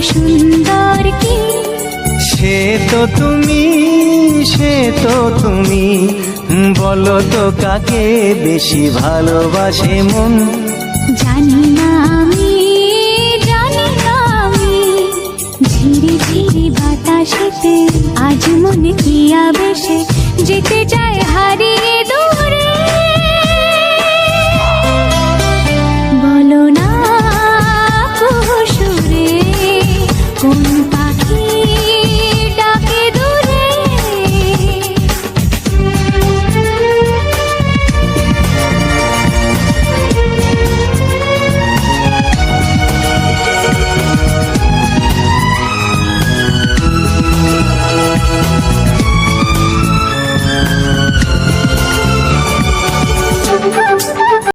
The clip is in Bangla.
সুন্দর কি সে তো তুমি বলো তো কাকে বেশি ভালোবাসে মন। জানি না আমি ঝিরি ঝিরি বাতাসেতে আজ মনে কি আবেশে যেতে চায় হারিয়ে দূর।